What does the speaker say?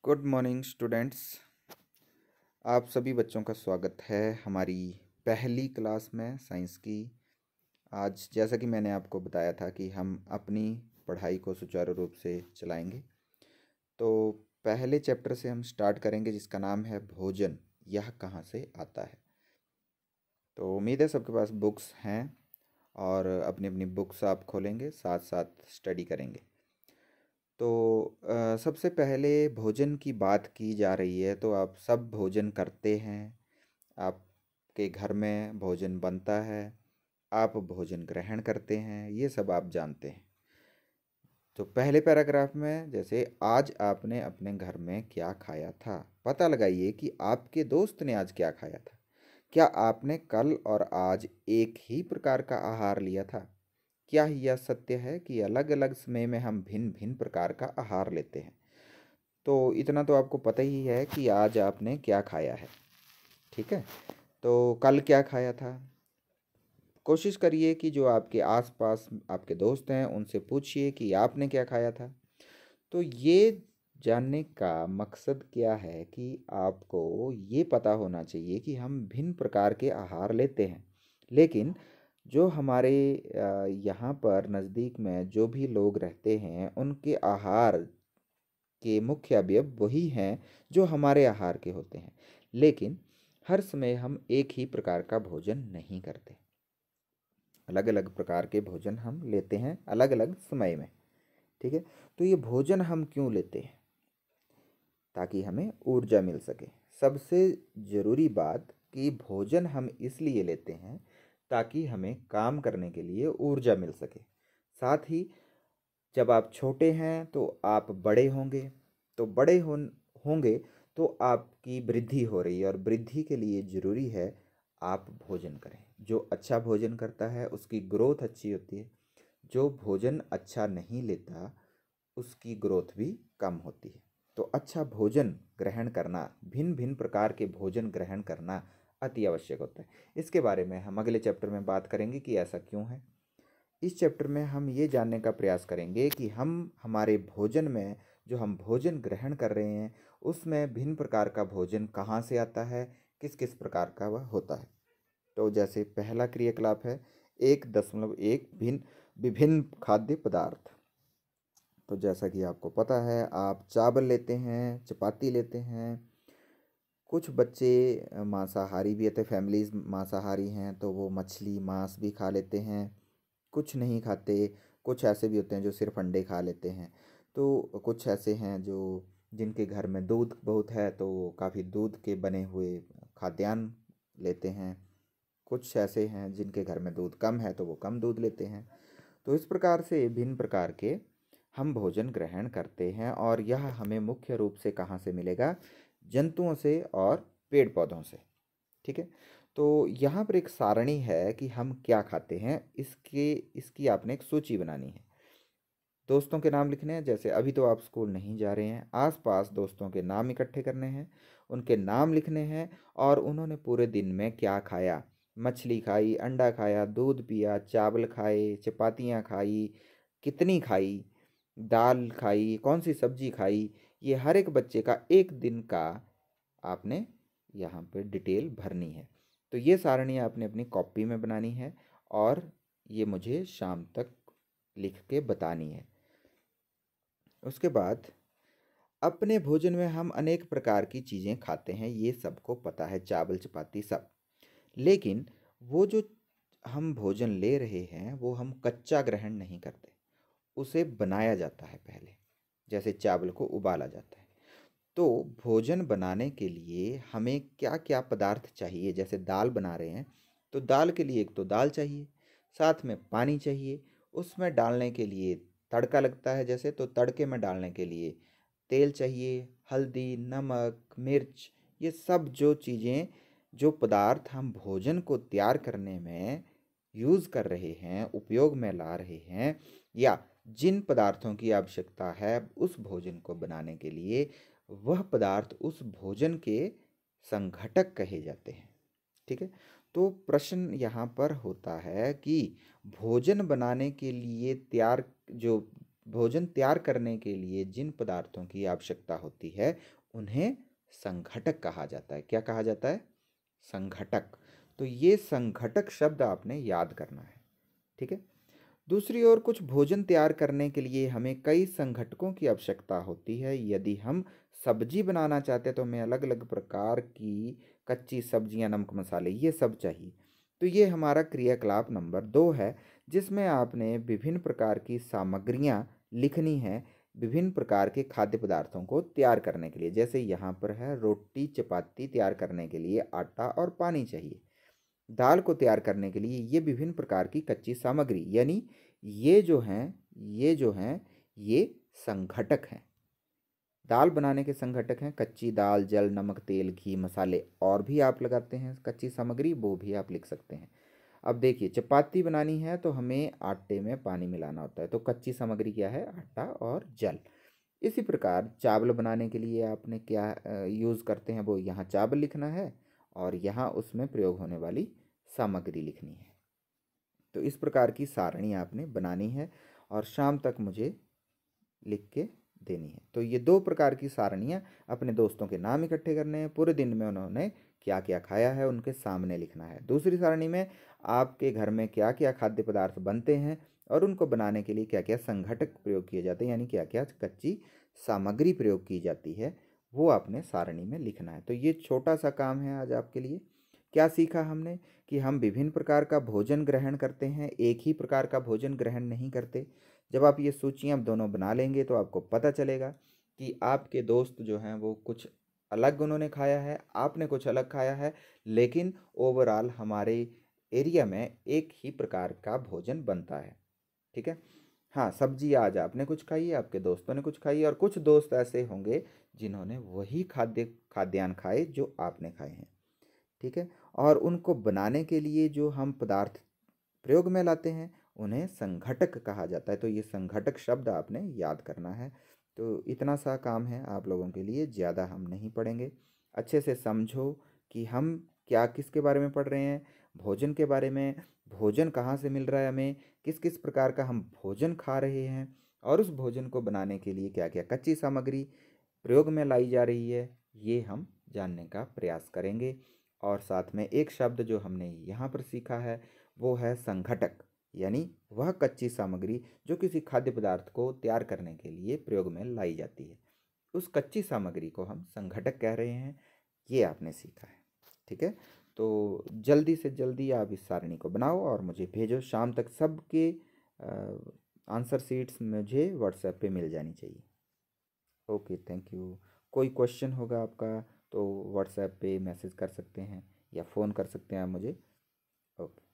Good morning students. आप सभी बच्चों का स्वागत है हमारी पहली क्लास में साइंस की। आज जैसा कि मैंने आपको बताया था कि हम अपनी पढ़ाई को सुचारू रूप से चलाएंगे, तो पहले चैप्टर से हम स्टार्ट करेंगे जिसका नाम है भोजन, यह कहाँ से आता है। तो उम्मीद है सबके पास बुक्स हैं और अपनी अपनी बुक्स आप खोलेंगे, साथ साथ स्टडी करेंगे। तो सबसे पहले भोजन की बात की जा रही है तो आप सब भोजन करते हैं, आपके घर में भोजन बनता है, आप भोजन ग्रहण करते हैं, ये सब आप जानते हैं। तो पहले पैराग्राफ में जैसे आज आपने अपने घर में क्या खाया था, पता लगाइए कि आपके दोस्त ने आज क्या खाया था। क्या आपने कल और आज एक ही प्रकार का आहार लिया था? क्या यह सत्य है कि अलग अलग समय में हम भिन्न भिन्न प्रकार का आहार लेते हैं? तो इतना तो आपको पता ही है कि आज आपने क्या खाया है, ठीक है। तो कल क्या खाया था? कोशिश करिए कि जो आपके आसपास आपके दोस्त हैं उनसे पूछिए कि आपने क्या खाया था। तो ये जानने का मकसद क्या है कि आपको ये पता होना चाहिए कि हम भिन्न प्रकार के आहार लेते हैं, लेकिन जो हमारे यहाँ पर नज़दीक में जो भी लोग रहते हैं उनके आहार के मुख्य अवयव वही हैं जो हमारे आहार के होते हैं, लेकिन हर समय हम एक ही प्रकार का भोजन नहीं करते। अलग अलग प्रकार के भोजन हम लेते हैं अलग अलग समय में, ठीक है। तो ये भोजन हम क्यों लेते हैं? ताकि हमें ऊर्जा मिल सके। सबसे ज़रूरी बात कि भोजन हम इसलिए लेते हैं ताकि हमें काम करने के लिए ऊर्जा मिल सके। साथ ही जब आप छोटे हैं तो आप बड़े होंगे, तो होंगे तो आपकी वृद्धि हो रही है और वृद्धि के लिए ज़रूरी है आप भोजन करें। जो अच्छा भोजन करता है उसकी ग्रोथ अच्छी होती है, जो भोजन अच्छा नहीं लेता उसकी ग्रोथ भी कम होती है। तो अच्छा भोजन ग्रहण करना, भिन्न भिन्न प्रकार के भोजन ग्रहण करना अति आवश्यक होता है। इसके बारे में हम अगले चैप्टर में बात करेंगे कि ऐसा क्यों है। इस चैप्टर में हम ये जानने का प्रयास करेंगे कि हम हमारे भोजन में जो हम भोजन ग्रहण कर रहे हैं उसमें भिन्न प्रकार का भोजन कहाँ से आता है, किस किस प्रकार का वह होता है। तो जैसे पहला क्रियाकलाप है 1.1 भिन्न विभिन्न खाद्य पदार्थ। तो जैसा कि आपको पता है आप चावल लेते हैं, चपाती लेते हैं। कुछ बच्चे मांसाहारी भी होते, फैमिलीज मांसाहारी हैं तो वो मछली मांस भी खा लेते हैं। कुछ नहीं खाते, कुछ ऐसे भी होते हैं जो सिर्फ अंडे खा लेते हैं। तो कुछ ऐसे हैं जो जिनके घर में दूध बहुत है तो वो काफ़ी दूध के बने हुए खाद्यान्न लेते हैं। कुछ ऐसे हैं जिनके घर में दूध कम है तो वो कम दूध लेते हैं। तो इस प्रकार से भिन्न प्रकार के हम भोजन ग्रहण करते हैं और यह हमें मुख्य रूप से कहाँ से मिलेगा? जंतुओं से और पेड़ पौधों से, ठीक है। तो यहाँ पर एक सारणी है कि हम क्या खाते हैं, इसकी आपने एक सूची बनानी है। दोस्तों के नाम लिखने हैं। जैसे अभी तो आप स्कूल नहीं जा रहे हैं, आसपास दोस्तों के नाम इकट्ठे करने हैं, उनके नाम लिखने हैं और उन्होंने पूरे दिन में क्या खाया। मछली खाई, अंडा खाया, दूध पिया, चावल खाए, चपातियाँ खाई, कितनी खाई, दाल खाई, कौन सी सब्जी खाई। ये हर एक बच्चे का एक दिन का आपने यहाँ पे डिटेल भरनी है। तो ये सारणी आपने अपनी कॉपी में बनानी है और ये मुझे शाम तक लिख के बतानी है। उसके बाद अपने भोजन में हम अनेक प्रकार की चीज़ें खाते हैं, ये सबको पता है, चावल चपाती सब। लेकिन वो जो हम भोजन ले रहे हैं वो हम कच्चा ग्रहण नहीं करते, उसे बनाया जाता है पहले। जैसे चावल को उबाला जाता है। तो भोजन बनाने के लिए हमें क्या क्या पदार्थ चाहिए? जैसे दाल बना रहे हैं तो दाल के लिए एक तो दाल चाहिए, साथ में पानी चाहिए, उसमें डालने के लिए तड़का लगता है, जैसे तो तड़के में डालने के लिए तेल चाहिए, हल्दी, नमक, मिर्च। ये सब जो चीज़ें, जो पदार्थ हम भोजन को तैयार करने में यूज़ कर रहे हैं, उपयोग में ला रहे हैं, या जिन पदार्थों की आवश्यकता है उस भोजन को बनाने के लिए, वह पदार्थ उस भोजन के संघटक कहे जाते हैं, ठीक है। तो प्रश्न यहाँ पर होता है कि भोजन बनाने के लिए तैयार जो भोजन तैयार करने के लिए जिन पदार्थों की आवश्यकता होती है उन्हें संघटक कहा जाता है। क्या कहा जाता है? संघटक। तो ये संघटक शब्द आपने याद करना है। ठीक है। दूसरी ओर कुछ भोजन तैयार करने के लिए हमें कई संघटकों की आवश्यकता होती है। यदि हम सब्जी बनाना चाहते हैं तो हमें अलग अलग प्रकार की कच्ची सब्जियां, नमक, मसाले, ये सब चाहिए। तो ये हमारा क्रियाकलाप नंबर 2 है, जिसमें आपने विभिन्न प्रकार की सामग्रियां लिखनी है विभिन्न प्रकार के खाद्य पदार्थों को तैयार करने के लिए। जैसे यहाँ पर है, रोटी चपाती तैयार करने के लिए आटा और पानी चाहिए। दाल को तैयार करने के लिए ये विभिन्न प्रकार की कच्ची सामग्री, यानी ये जो हैं ये संघटक हैं। दाल बनाने के संघटक हैं कच्ची दाल, जल, नमक, तेल, घी, मसाले, और भी आप लगाते हैं कच्ची सामग्री, वो भी आप लिख सकते हैं। अब देखिए, चपाती बनानी है तो हमें आटे में पानी मिलाना होता है, तो कच्ची सामग्री क्या है? आटा और जल। इसी प्रकार चावल बनाने के लिए आपने क्या यूज़ करते हैं, वो यहाँ चावल लिखना है और यहाँ उसमें प्रयोग होने वाली सामग्री लिखनी है। तो इस प्रकार की सारणी आपने बनानी है और शाम तक मुझे लिख के देनी है। तो ये 2 प्रकार की सारणियाँ, अपने दोस्तों के नाम इकट्ठे करने हैं, पूरे दिन में उन्होंने क्या क्या खाया है उनके सामने लिखना है। दूसरी सारणी में आपके घर में क्या क्या खाद्य पदार्थ बनते हैं और उनको बनाने के लिए क्या क्या संघटक प्रयोग किए जाते हैं, यानी क्या क्या कच्ची सामग्री प्रयोग की जाती है, वो आपने सारणी में लिखना है। तो ये छोटा सा काम है आज आपके लिए। क्या सीखा हमने? कि हम विभिन्न प्रकार का भोजन ग्रहण करते हैं, एक ही प्रकार का भोजन ग्रहण नहीं करते। जब आप ये सूचियाँ दोनों बना लेंगे तो आपको पता चलेगा कि आपके दोस्त जो हैं वो कुछ अलग उन्होंने खाया है, आपने कुछ अलग खाया है, लेकिन ओवरऑल हमारे एरिया में एक ही प्रकार का भोजन बनता है। ठीक है। हाँ, सब्जी आज आपने कुछ खाई है, आपके दोस्तों ने कुछ खाई है, और कुछ दोस्त ऐसे होंगे जिन्होंने वही खाद्यान्न खाए जो आपने खाए हैं। ठीक है। और उनको बनाने के लिए जो हम पदार्थ प्रयोग में लाते हैं उन्हें संघटक कहा जाता है। तो ये संघटक शब्द आपने याद करना है। तो इतना सा काम है आप लोगों के लिए, ज़्यादा हम नहीं पढ़ेंगे। अच्छे से समझो कि हम क्या किसके बारे में पढ़ रहे हैं, भोजन के बारे में। भोजन कहाँ से मिल रहा है हमें, किस किस प्रकार का हम भोजन खा रहे हैं, और उस भोजन को बनाने के लिए क्या क्या कच्ची सामग्री प्रयोग में लाई जा रही है, ये हम जानने का प्रयास करेंगे। और साथ में एक शब्द जो हमने यहाँ पर सीखा है वो है संघटक, यानी वह कच्ची सामग्री जो किसी खाद्य पदार्थ को तैयार करने के लिए प्रयोग में लाई जाती है, उस कच्ची सामग्री को हम संघटक कह रहे हैं। ये आपने सीखा है। ठीक है। तो जल्दी से जल्दी आप इस सारणी को बनाओ और मुझे भेजो। शाम तक सबके आंसर शीट्स मुझे व्हाट्सएप पे मिल जानी चाहिए। Okay, thank you. कोई क्वेश्चन होगा आपका तो व्हाट्सएप पे मैसेज कर सकते हैं या फ़ोन कर सकते हैं आप मुझे। ओके।